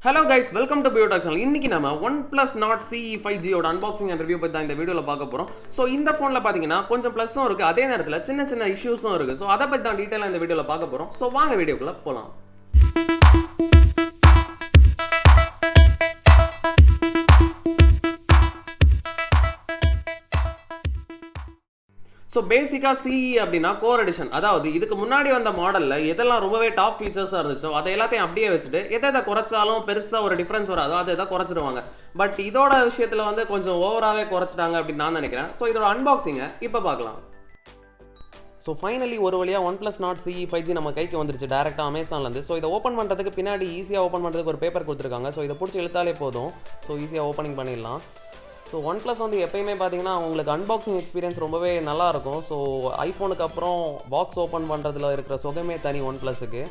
Hello guys, welcome to Beyoutech channel. இன்னைக்கு நாம OnePlus Nord CE 5G ஓட unboxing and review பத்தி தான் இந்த வீடியோல பார்க்க போறோம். சோ இந்த போன்ல பாத்தீங்கன்னா கொஞ்சம் ப்ளஸும் இருக்கு, அதே நேரத்துல சின்ன சின்ன இஷ்யூஸும் இருக்கு. சோ அத பத்தி தான் டீடைலா இந்த வீடியோல பார்க்க போறோம். சோ வாங்க வீடியோக்குள்ள போலாம். ஸோ பேசிக்காக CE அப்படின்னா கோர் எடிஷன், அதாவது இதுக்கு முன்னாடி வந்த மாடலில் எதெல்லாம் ரொம்பவே டாப் ஃபீச்சர்ஸாக இருந்துச்சோ அதை எல்லாத்தையும் அப்படியே வச்சுட்டு எதை குறைச்சாலும் பெருசாக ஒரு டிஃப்ரென்ஸ் வராது, அதை எதை குறைச்சிடுவாங்க. பட் இதோட விஷயத்தில் வந்து கொஞ்சம் ஓவராகவே குறைச்சிட்டாங்க அப்படின்னு நான் நினைக்கிறேன். ஸோ இதோட அன்பாக்சிங்கை இப்போ பார்க்கலாம். ஸோ ஃபைனலி ஒரு வழியாக OnePlus Nord CE 5G நம்ம கைக்கு வந்துருச்சு டேரெக்டாக அமேசான்லேருந்து. ஸோ இதை ஓப்பன் பண்ணுறதுக்கு பின்னாடி ஈஸியாக ஓப்பன் பண்ணுறதுக்கு ஒரு பேப்பர் கொடுத்துருக்காங்க. ஸோ இதை பிடிச்சி இழுத்தாலே போதும், ஸோ ஈஸியாக ஓப்பனிங் பண்ணிடலாம். ஸோ OnePlus வந்து எப்பயுமே பார்த்தீங்கன்னா உங்களுக்கு அன்பாக்சிங் எக்ஸ்பீரியன்ஸ் ரொம்பவே நல்லாயிருக்கும். ஸோ ஐஃபோனுக்கு அப்புறம் பாக்ஸ் ஓப்பன் பண்ணுறதுல இருக்கிற சுகமே தனி OnePlusக்கு.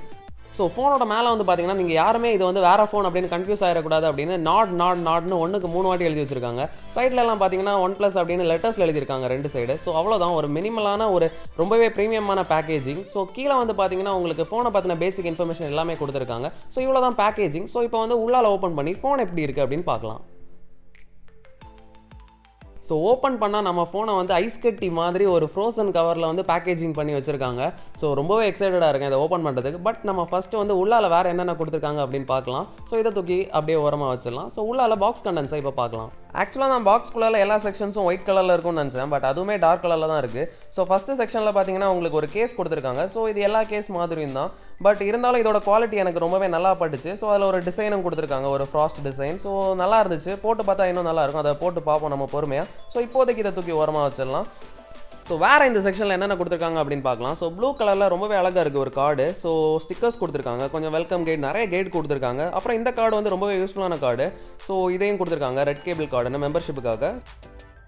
ஸோ ஃபோனோட மேலே வந்து பார்த்தீங்கன்னா நீங்கள் யாருமே இது வந்து வேறு ஃபோன் அப்படின்னு கன்ஃபியூஸ் ஆகிடக்கூடாது அப்படின்னு நாட்னு 1க்கு 3 வாட்டி எழுதி வச்சிருக்காங்க. சைட்லலாம் பார்த்தீங்கன்னா OnePlus அப்படின்னு லெட்டர்ஸில் எழுதியிருக்காங்க 2 சைடு. ஸோ அவ்வளோதான், ஒரு மினிமலான ஒரு ரொம்பவே ப்ரீமியமான பேக்கேஜிங். ஸோ கீழே வந்து பார்த்தீங்கன்னா உங்களுக்கு ஃபோனை பற்றின பேசிக் இன்ஃபர்மேஷன் எல்லாமே கொடுத்துருக்காங்க. ஸோ இவ்வளோ தான் பேக்கேஜிங். ஸோ இப்போ வந்து உள்ளால ஓப்பன் பண்ணி ஃபோன் எப்படி இருக்குது அப்படின்னு பார்க்கலாம். ஸோ ஓப்பன் பண்ணால் நம்ம ஃபோனை வந்து ஐஸ் கட்டி மாதிரி ஒரு ஃப்ரோசன் கவரில் வந்து பேக்கேஜிங் பண்ணி வச்சுருக்காங்க. ஸோ ரொம்பவே எக்ஸைட்டடாக இருக்கேன் இதை ஓப்பன் பண்ணுறதுக்கு. பட் நம்ம ஃபஸ்ட்டு வந்து உள்ளால வேறு என்னென்ன கொடுத்துருக்காங்க அப்படின்னு பார்க்கலாம். ஸோ இதை தூக்கி அப்படியே ஓரமாக வச்சிடலாம். ஸோ உள்ளால பாக்ஸ் கண்டென்ட்ஸை இப்போ பார்க்கலாம். ஆக்சுவலாக நான் பாக்ஸ்குள்ளால எல்லா செக்ஷன்ஸும் ஒயிட் கலரில் இருக்கும்னு நினச்சேன், பட் அதுவுமே டார்க் கலரில் தான் இருக்குது. ஸோ ஃபஸ்ட்டு செக்ஷனில் பார்த்தீங்கன்னா உங்களுக்கு ஒரு கேஸ் கொடுத்துருக்காங்க. ஸோ இது எல்லா கேஸ் மாதிரியும் தான், பட் இருந்தாலும் இதோட குவாலிட்டி எனக்கு ரொம்பவே நல்லா பட்டுச்சு. ஸோ அதில் ஒரு டிசைனும் கொடுத்துருக்காங்க, ஒரு ஃப்ராஸ்ட் டிசைன். ஸோ நல்லா இருந்துச்சு, போட்டு பார்த்தா இன்னும் நல்லா இருக்கும். அதை போட்டு பார்ப்போம் நம்ம பொறுமையாக. ஸோ இப்போதைக்கு இதை தூக்கி ஓரமாக வச்சிடலாம். ஸோ வேறு இந்த செக்ஷனில் என்னென்ன கொடுத்துருக்காங்க அப்படின்னு பார்க்கலாம். ஸோ ப்ளூ கலரில் ரொம்பவே அழகாக இருக்குது ஒரு கார்டு. ஸோ ஸ்டிக்கர்ஸ் கொடுத்துருக்காங்க, கொஞ்சம் வெல்கம் கைட், நிறைய கைட் கொடுத்துருக்காங்க. அப்புறம் இந்த கார்டு வந்து ரொம்பவே யூஸ்ஃபுல்லான கார்டு. ஸோ இதையும் கொடுத்துருக்காங்க, ரெட் கேபிள் கார்டுன்னு மெம்பர்ஷிப்புக்காக.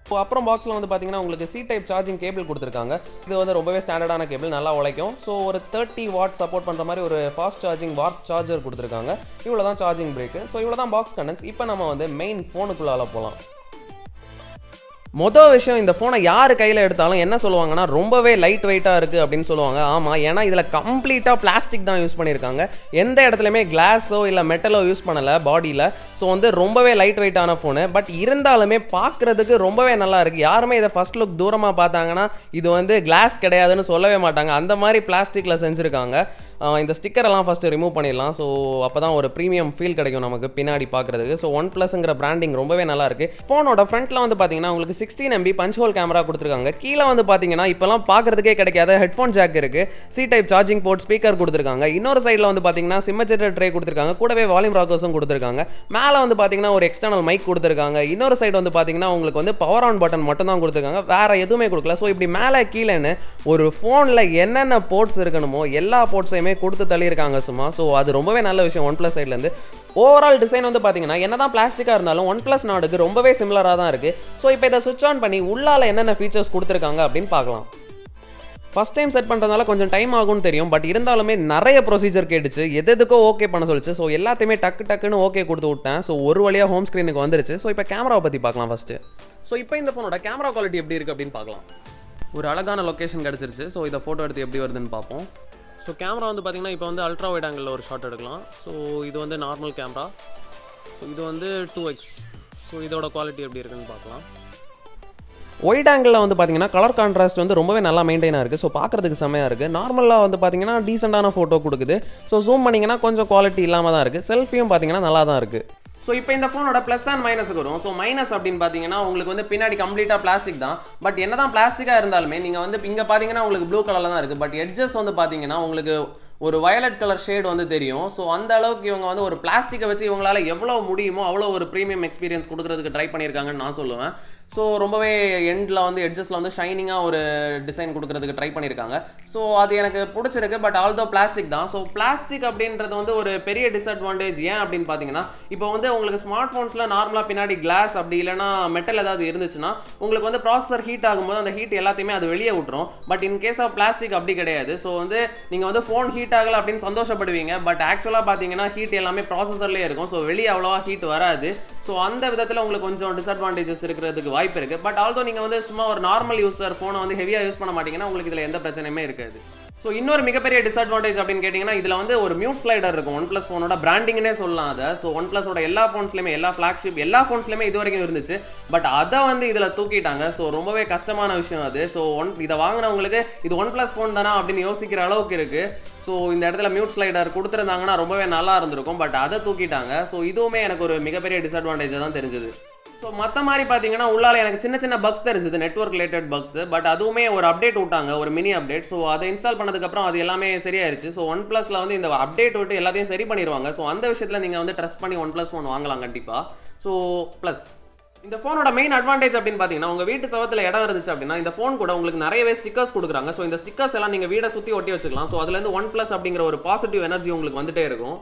ஸோ அப்புறம் பாக்ஸில் வந்து பார்த்தீங்கன்னா உங்களுக்கு C டைப் சார்ஜிங் கேபிள் கொடுத்துருக்காங்க. இது வந்து ரொம்பவே ஸ்டாண்டர்டான கேபிள், நல்லா உழைக்கும். ஸோ ஒரு 30 வாட் சப்போர்ட் பண்ணுற மாதிரி ஒரு ஃபாஸ்ட் சார்ஜிங் வார்ப் சார்ஜர் கொடுத்துருக்காங்க. இவ்வளோ தான் சார்ஜிங் பிரேக்கு. ஸோ இவ்வளோ தான் பாக்ஸ் கண்டென்ட்ஸ். இப்போ நம்ம வந்து மெயின் ஃபோனுக்குள்ளால போகலாம். மொதல் விஷயம், இந்த ஃபோனை யார் கையில் எடுத்தாலும் என்ன சொல்லுவாங்கன்னா ரொம்பவே லைட் வெயிட்டாக இருக்குது அப்படின்னு சொல்லுவாங்க. ஆமாம், ஏன்னா இதில் கம்ப்ளீட்டாக பிளாஸ்டிக் தான் யூஸ் பண்ணியிருக்காங்க. எந்த இடத்துலையுமே கிளாஸோ இல்லை மெட்டலோ யூஸ் பண்ணலை பாடியில். ஸோ வந்து ரொம்பவே லைட் வெயிட்டான ஃபோனு. பட் இருந்தாலுமே பார்க்குறதுக்கு ரொம்பவே நல்லா இருக்குது. யாருமே இதை ஃபஸ்ட் லுக் தூரமாக பார்த்தாங்கன்னா இது வந்து கிளாஸ் கிடையாதுன்னு சொல்லவே மாட்டாங்க, அந்த மாதிரி பிளாஸ்டிக்கில் செஞ்சுருக்காங்க. இந்த ஸ்டிக்கரெல்லாம் ஃபஸ்ட்டு ரிமூவ் பண்ணிடலாம். ஸோ அப்போ தான் ஒரு ப்ரீமியம் ஃபீல் கிடைக்கும் நமக்கு பின்னாடி பார்க்குறதுக்கு. ஸோ OnePlusங்கிற பிராண்டிங் ரொம்பவே நல்லா இருக்குது. ஃபோனோட ஃப்ரண்ட்டில் வந்து பார்த்தீங்கன்னா உங்களுக்கு 16 MB பஞ்ச் ஹோல் கேமரா கொடுத்துருக்காங்க. கீழே வந்து பார்த்தீங்கன்னா இப்போலாம் பார்க்குறதுக்கே கிடைக்காத ஹெட்ஃபோன் ஜாக் இருக்குது, C type charging port speaker கொடுத்துருக்காங்க. இன்னொரு சைடில் வந்து பார்த்தீங்கன்னா சிம்மச்சேட்டர் ட்ரே கொடுத்துருக்காங்க, கூடவே வால்யூம் ராக்கர்ஸும் கொடுத்துருக்காங்க. மேலே வந்து பார்த்தீங்கன்னா ஒரு எக்ஸ்டர்னல் மைக் கொடுத்துருக்காங்க. இன்னொரு சைடு வந்து பார்த்தீங்கன்னா உங்களுக்கு வந்து பவர் ஆன் பட்டன் மட்டும் தான் கொடுத்துருக்காங்க, வேறு எதுவுமே கொடுக்கல. ஸோ இப்படி மேலே கீழேன்னு ஒரு ஃபோனில் என்னென்ன போர்ட்ஸ் இருக்கணுமோ எல்லா போர்ட்ஸையுமே கொடுத்து தள்ளியிருக்காங்க சும்மா. ஸோ அது ரொம்பவே நல்ல விஷயம் OnePlus சைட்லேருந்து. ஓவரால் டிசைன் வந்து பார்த்தீங்கன்னா என்னதான் பிளாஸ்டிக்காக இருந்தாலும் OnePlus Nordக்கு ரொம்பவே சிமிலராக தான் இருக்குது. ஸோ இப்போ இதை சுவிட்ச் ஆன் பண்ணி உள்ளால என்னென்ன ஃபீச்சர்ஸ் கொடுத்துருக்காங்க அப்படின்னு பார்க்கலாம். ஃபஸ்ட் டைம் செட் பண்ணுறதுனால கொஞ்சம் டைம் ஆகும்னு தெரியும், பட் இருந்தாலுமே நிறைய ப்ரொசீஜர் கேட்டுச்சு, எதுக்கோ ஓகே பண்ண சொல்லிச்சு. ஸோ எல்லாத்தையுமே டக்குன்னு ஓகே கொடுத்து விட்டேன். ஸோ ஒரு வழியாக ஹோம் ஸ்க்ரீனுக்கு வந்துருச்சு. ஸோ இப்போ கேமராவை பற்றி பார்க்கலாம் ஃபஸ்ட்டு. ஸோ இப்போ இந்த ஃபோனோட கேமரா குவாலிட்டி எப்படி இருக்குது அப்படின்னு பார்க்கலாம். ஒரு அழகான லொக்கேஷன் கிடச்சிருச்சு. ஸோ இதை ஃபோட்டோ எடுத்து எப்படி வருதுன்னு பார்ப்போம். ஸோ கேமரா வந்து பார்த்திங்கன்னா இப்போ வந்து அல்ட்ரா வைட் ஆங்கிளில் ஒரு ஷாட் எடுக்கலாம். ஸோ இது வந்து நார்மல் கேமரா. ஸோ இது வந்து 2x. ஸோ இதோட குவாலிட்டி எப்படி இருக்குன்னு பார்க்கலாம். ஒயிட் ஆங்கிளில் வந்து பார்த்தீங்கன்னா கலர் கான்ட்ராஸ்ட் வந்து ரொம்பவே நல்லா மெயின்டைனாக இருக்குது. ஸோ பார்க்குறதுக்கு செம்மையாக இருக்குது. நார்மலாக வந்து பார்த்தீங்கன்னா டீசெண்டான ஃபோட்டோ கொடுக்குது. ஸோ ஜூம் பண்ணிங்கன்னா கொஞ்சம் குவாலிட்டி இல்லாமல் தான் இருக்குது. செல்ஃபியும் பார்த்தீங்கன்னா நல்லா தான் இருக்குது. ஸோ இப்போ இந்த ஃபோனோட ப்ளஸ் அண்ட் மைனஸுக்கு வரும். ஸோ மைனஸ் அப்படின்னு பார்த்தீங்கன்னா உங்களுக்கு வந்து பின்னாடி கம்ப்ளீட்டாக பிளாஸ்டிக் தான். பட் என்ன தான் பிளாஸ்டிக்காக இருந்தாலுமே நீங்கள் வந்து இங்கே பார்த்தீங்கன்னா உங்களுக்கு ப்ளூ கலரில் தான் இருக்குது. பட் எட்ஜஸ் வந்து பார்த்தீங்கன்னா உங்களுக்கு ஒரு வயலட் கலர் ஷேட் வந்து தெரியும். ஸோ அந்த அளவுக்கு இவங்க வந்து ஒரு பிளாஸ்டிக்கை வச்சு இவங்களால எவ்வளோ முடியுமோ அவ்வளோ ஒரு ப்ரீமியம் எக்ஸ்பீரியன்ஸ் கொடுக்குறதுக்கு ட்ரை பண்ணியிருக்காங்கன்னு நான் சொல்லுவேன். ஸோ ரொம்பவே எண்டில் வந்து எட்ஜஸில் வந்து ஷைனிங்காக ஒரு டிசைன் கொடுக்குறதுக்கு ட்ரை பண்ணியிருக்காங்க. ஸோ அது எனக்கு பிடிச்சிருக்கு. பட் ஆல்தோ பிளாஸ்டிக் தான். ஸோ பிளாஸ்டிக் அப்படின்றது வந்து ஒரு பெரிய டிஸ்அட்வான்டேஜ். ஏன் அப்படின்னு பார்த்தீங்கன்னா இப்போ வந்து உங்களுக்கு ஸ்மார்ட் ஃபோன்ஸில் நார்மலாக பின்னாடி கிளாஸ் அப்படி இல்லைனா மெட்டல் ஏதாவது இருந்துச்சுன்னா உங்களுக்கு வந்து ப்ராசஸர் ஹீட் ஆகும்போது அந்த ஹீட் எல்லாத்தையுமே அது வெளியே விட்டுரும். But in case of plastic அப்படி கிடையாது. ஸோ வந்து நீங்கள் வந்து ஃபோன் ஹீட் ஆகலை அப்படின்னு சந்தோஷப்படுவீங்க, பட் ஆக்சுவலாக பார்த்தீங்கன்னா ஹீட் எல்லாமே ப்ராசஸர்லேயே இருக்கும். ஸோ வெளியே அவ்வளோவா ஹீட் வராது. ஸோ அந்த விதத்தில் உங்களுக்கு கொஞ்சம் டிஸ்அட்வான்டேஜஸ் இருக்கிறதுக்கு வாய்ப்பு இருக்குது. பட் ஆல்சோ நீங்கள் வந்து சும்மா ஒரு நார்மல் யூஸர் ஃபோனை வந்து ஹெவியாக யூஸ் பண்ண மாட்டீங்கன்னா உங்களுக்கு இதில் எந்த பிரச்சனையுமே இருக்காது. ஸோ ஸோ இன்னொரு மிகப்பெரிய டிஸ்அட்வான்டேஜ் அப்படின்னு கேட்டிங்கன்னா இதில் வந்து ஒரு மியூட் ஸ்லைடர் இருக்கும். OnePlus ஃபோனோட பிராண்டிங்னே சொல்லலாம் அதை. ஸோ OnePlusோட எல்லா ஃபோன்ஸ்லையுமே எல்லா ஃப்ளாக்ஷிப் எல்லா ஃபோன்ஸ்லையுமே இது வரைக்கும் இருந்துச்சு. பட் அதை வந்து இதில் தூக்கிட்டாங்க. ஸோ ரொம்பவே கஷ்டமான விஷயம் அது. ஸோ இதை வாங்கினவங்களுக்கு இது OnePlus ஃபோன் தானா அப்படின்னு யோசிக்கிற அளவுக்கு இருக்குது. ஸோ இந்த இடத்துல மியூட் ஸ்லைடர் கொடுத்துருந்தாங்கன்னா ரொம்பவே நல்லா இருந்திருக்கும். பட் அதை தூக்கிட்டாங்க. ஸோ இதுவுமே எனக்கு ஒரு மிகப்பெரிய டிஸ்அட்வான்டேஜ் தான் தெரிஞ்சுது. ஸோ மற்ற மாதிரி பார்த்தீங்கன்னா உள்ளால எனக்கு சின்ன சின்ன பக்ஸ் தெரிஞ்சுது, நெட்வொர்க் ரிலேட்டட் பக்ஸ். பட் அதுவுமே ஒரு அப்டேட் விட்டாங்க, ஒரு மினி அப்டேட். ஸோ அதை இன்ஸ்டால் பண்ணதுக்கப்புறம் அது எல்லாமே சரியாயிருச்சு. ஸோ OnePlusல வந்து இந்த அப்டேட் விட்டு எல்லாத்தையும் சரி பண்ணிடுவாங்க. ஸோ அந்த விஷயத்தில் நீங்கள் வந்து ட்ரஸ்ட் பண்ணி OnePlus ஃபோன் வாங்கலாம் கண்டிப்பாக. ஸோ ப்ளஸ் இந்த ஃபோனோட மெயின் அட்வான்டேஜ் அப்படின்னு பார்த்தீங்கன்னா உங்கள் வீட்டு சவத்தில் இடம் இருந்துச்சு அப்படின்னா இந்த ஃபோன் கூட உங்களுக்கு நிறையவே ஸ்டிக்கர்ஸ் கொடுக்குறாங்க. ஸோ இந்த ஸ்டிக்கர்ஸ் எல்லாம் நீங்கள் வீடை சுற்றி ஒட்டி வச்சுக்கலாம். ஸோ அதுலேருந்து OnePlus அப்படிங்கிற ஒரு பாசிட்டிவ் எனர்ஜி உங்களுக்கு வந்துட்டே இருக்கும்.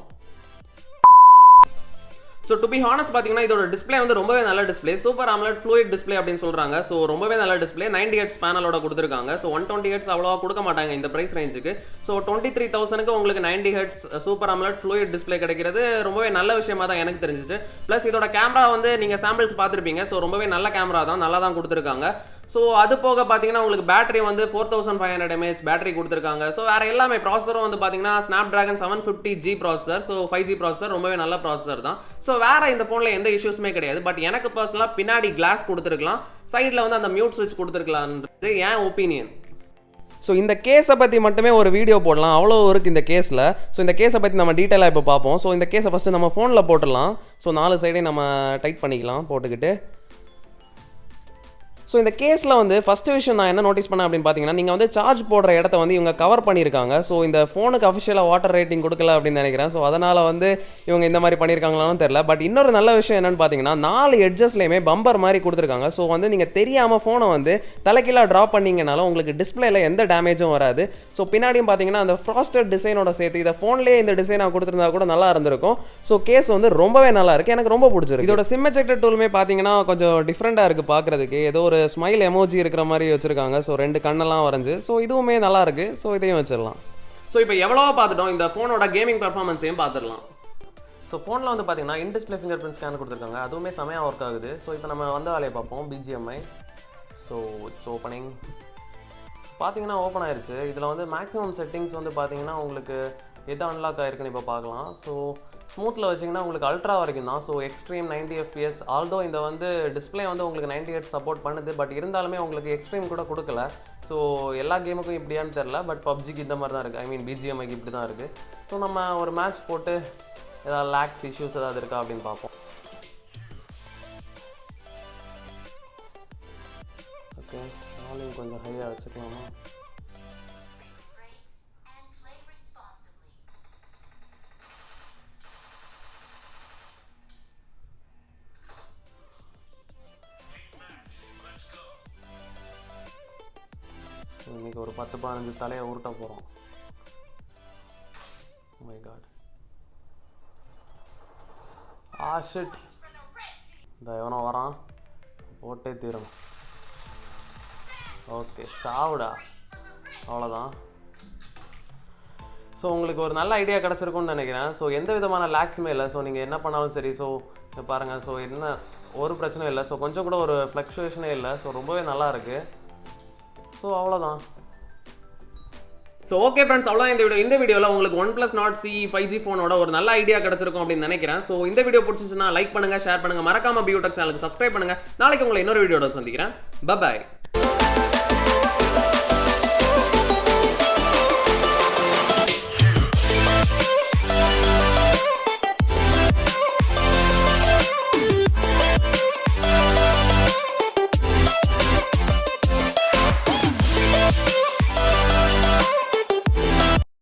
ஸோ டு பி ஹானஸ்ட் பார்த்தீங்கன்னா இதோட டிஸ்பிளே வந்து ரொம்பவே நல்ல display, super AMOLED fluid display அப்படின்னு சொல்கிறாங்க. ஸோ ரொம்பவே நல்ல டிஸ்பிளே, 90 Hz பேனலோட கொடுத்துருக்காங்க. ஸோ 120 Hz அவ்வளோவா கொடுக்க மாட்டாங்க இந்த ப்ரைஸ் ரேஞ்சுக்கு. ஸோ 23,000க்கு உங்களுக்கு 90 Hz super AMOLED fluid display கிடைக்கிறது ரொம்பவே நல்ல விஷயமா தான் எனக்கு தெரிஞ்சிச்சு. ப்ளஸ் இதோட கேமரா வந்து நீங்கள் சாம்பிள்ஸ் பார்த்துருப்பீங்க. ஸோ ரொம்பவே நல்ல கேமரா தான், நல்லா தான் கொடுத்துருக்காங்க. ஸோ அது போக பார்த்தீங்கன்னா உங்களுக்கு பேட்டரி வந்து 4500 mAh பேட்டரி கொடுத்துருக்காங்க. ஸோ வேறு எல்லாமே ப்ராசஸரும் வந்து பார்த்தீங்கன்னா Snapdragon 750G processor. So 5G processor, ரொம்பவே நல்ல ப்ராசஸர் தான். ஸோ வேறு இந்த ஃபோனில் எந்த இஷ்யூஸுமே கிடையாது. பட் எனக்கு பர்சனலாக பின்னாடி கிளாஸ் கொடுத்துருக்கலாம், சைடில் வந்து அந்த மியூட் ஸ்விட்ச் கொடுத்துருக்கலான்றது என் ஒப்பீனியன். ஸோ இந்த கேஸை பற்றி மட்டுமே ஒரு வீடியோ போடலாம், அவ்வளோ இருக்குது இந்த கேஸில். ஸோ இந்த கேஸை பற்றி நம்ம டீட்டெயிலாக இப்போ பார்ப்போம். ஸோ இந்த கேஸை ஃபஸ்ட்டு நம்ம ஃபோனில் போட்டுடலாம். ஸோ 4 சைடையும் நம்ம டைட் பண்ணிக்கலாம் போட்டுக்கிட்டு. ஸோ இந்த கேஸில் வந்து ஃபஸ்ட்டு விஷயம் நான் என்ன நோட்டீஸ் பண்ணேன் அப்படின்னு பார்த்தீங்கன்னா நீங்கள் வந்து சார்ஜ் போடுற இடத்த வந்து இவங்க கவர் பண்ணியிருக்காங்க. ஸோ இந்த ஃபோனுக்கு அஃபிஷியலாக வாட்டர் ரேட்டிங் கொடுக்கல அப்படின்னு நினைக்கிறேன். ஸோ அதனால் வந்து இவங்க இந்த மாதிரி பண்ணியிருக்காங்களான்னு தெரில. பட் இன்னொரு நல்ல விஷயம் என்னென்னு பார்த்தீங்கன்னா 4 எட்ஜஸ்லேயுமே பம்பர் மாதிரி கொடுத்துருக்காங்க. ஸோ வந்து நீங்கள் தெரியாமல் ஃபோனை வந்து தலைக்கீழாக ட்ராப் பண்ணிங்கனாலும் உங்களுக்கு டிஸ்பிளேல எந்த டேமேஜும் வராது. ஸோ பின்னாடியும் பார்த்தீங்கன்னா அந்த ஃப்ராஸ்டட் டிசைனோட சேர்த்து இதை ஃபோன்லேயே இந்த டிசைனாக கொடுத்துருந்தா கூட நல்லா இருந்திருக்கும். ஸோ கேஸ் வந்து ரொம்பவே நல்லா இருக்குது, எனக்கு ரொம்ப பிடிச்சிருக்கு. இதோட சிம் எஜெக்டர் டூலுமே பார்த்தீங்கன்னா கொஞ்சம் டிஃப்ரெண்ட்டாக இருக்குது பார்க்குறதுக்கு. ஏதோ ஒரு ஸ்மைல் எமோஜி இருக்கிற மாதிரி வச்சிருக்காங்க. ஸோ 2 கண்ணெல்லாம் வரைஞ்சு. ஸோ இதுவுமே நல்லா இருக்கு. ஸோ இதையும் வச்சிடலாம். ஸோ இப்போ எவ்வளோ பார்த்துட்டோம், இந்த ஃபோனோட கேமிங் பர்ஃபார்மன்ஸையும் பார்த்துடலாம். ஸோ ஃபோனில் வந்து பார்த்தீங்கன்னா in display finger print scan கொடுத்துருக்காங்க, அதுவுமே செமையாக ஒர்க் ஆகுது. ஸோ இப்போ நம்ம வந்து வேலையை பார்ப்போம் BGMI. So it's opening. பார்த்தீங்கன்னா ஓப்பன் ஆயிடுச்சு. இதில் வந்து மேக்ஸிமம் செட்டிங்ஸ் வந்து பார்த்தீங்கன்னா உங்களுக்கு எது அன்லாக் ஆயிருக்குன்னு இப்போ பார்க்கலாம். ஸோ ஸ்மூத்தில் வச்சிங்கன்னா உங்களுக்கு அல்ட்ரா வரைக்கும் தான். So extreme 90 FPS. ஆல்தோ இந்த வந்து டிஸ்பிளே வந்து உங்களுக்கு 90 Hz சப்போர்ட் பண்ணுது. பட் இருந்தாலுமே உங்களுக்கு எக்ஸ்ட்ரீம் கூட கொடுக்கல. ஸோ எல்லா கேமுக்கும் இப்படியான்னு தெரில. பட் பப்ஜிக்கு இந்த மாதிரி தான் இருக்குது, ஐ மீன் BGMIக்கு இப்படி தான் இருக்குது. ஸோ நம்ம ஒரு மேட்ச் போட்டு ஏதாவது லேக்ஸ் இஷ்யூஸ் ஏதாவது இருக்கா அப்படின்னு பார்ப்போம். ஓகே, வால்யூம் கொஞ்சம் ஹையாக வச்சுக்கலாமா? இன்னைக்கு ஒரு 10-15 தலையை உருட்ட போகிறோம். மை காட், ஷிட், இந்த எவனோ வரான், போட்டே தீரும். ஓகே, சாவுடா, அவ்வளோதான். ஸோ உங்களுக்கு ஒரு நல்ல ஐடியா கிடச்சிருக்குன்னு நினைக்கிறேன். ஸோ எந்த விதமான லேக்ஸுமே இல்லை. ஸோ நீங்கள் என்ன பண்ணாலும் சரி. ஸோ இங்கே பாருங்கள், ஸோ என்ன ஒரு பிரச்சனையும் இல்லை. ஸோ கொஞ்சம் கூட ஒரு ஃப்ளக்சுவேஷனே இல்லை. ஸோ ரொம்பவே நல்லா இருக்குது. ஸோ அவ்வளோதான். ஸோ ஓகே ஃப்ரெண்ட்ஸ், அவ்வளோதான் இந்த வீடியோவில் உங்களுக்கு OnePlus Nord CE 5G ஃபோனோட ஒரு நல்ல ஐடியா கிடச்சிருக்கும் அப்படின்னு நினைக்கிறேன். ஸோ இந்த வீடியோ பிடிச்சிச்சுன்னா லைக் பண்ணுங்கள், ஷேர் பண்ணுங்கள், மறக்காமல் Beyoutech சேனலுக்கு சப்ஸ்கிரைப் பண்ணுங்கள். நாளைக்கு உங்களை இன்னொரு வீடியோட சந்திக்கிறேன். பை.